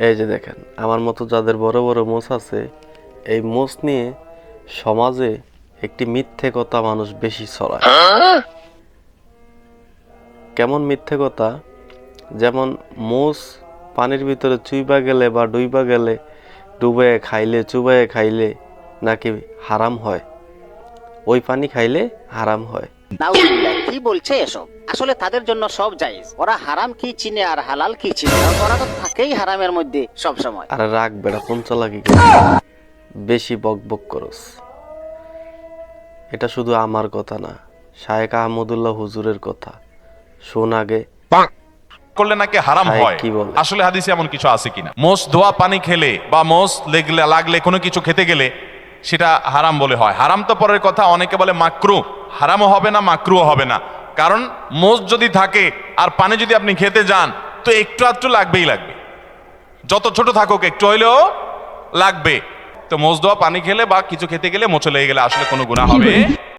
এই যে দেখেন, আমার মতো যাদের বড় বড় মোষ আছে, এই মোষ নিয়ে সমাজে একটি মিথ্যে কথা মানুষ বেশি ছড়ায়। কেমন মিথ্যে কথা? যেমন মোষ পানির ভিতরে চুইবা গেলে বা ডুইবা গেলে, ডুবে খাইলে চুবাইয়ে খাইলে নাকি হারাম হয়, ওই পানি খাইলে হারাম হয়। নাউজুবিল্লাহ, কি বলছে এসব? আসলে তাদের জন্য সব জায়েজ। ওরা হারাম কি চিনে আর হালাল কি চিনে, কারণ ওরা তো থাকেই হারামের মধ্যে সব সময়। আরে রাগ বেড়া, পঞ্চলাগি বেশি বক বক করস। এটা শুধু আমার কথা না, শায়েখ আহমদুল্লাহ হুজুরের কথা। শোন আগে করলে নাকি হারাম শায়েখ হয়। কি বলে। আসলে হাদিসে এমন কিছু আছে কিনা? মোষ ধোয়া পানি খেলে বা মোষ লাগলে কোনো কিছু খেতে গেলে সেটা হারাম বলে হয়। হারাম তো পরের কথা, অনেকে বলে মাকরু। হারামও হবে না, মাকরুও হবে না, কারণ মোষ যদি থাকে আর পানি যদি আপনি খেতে যান তো একটু আধটু লাগবেই লাগবে, যত ছোট থাকুক একটু হইলেও লাগবে। তো মোষ ধোয়া পানি খেলে বা কিছু খেতে গেলে মোচে লেগে গেলে আসলে কোনো গুনাহ হবে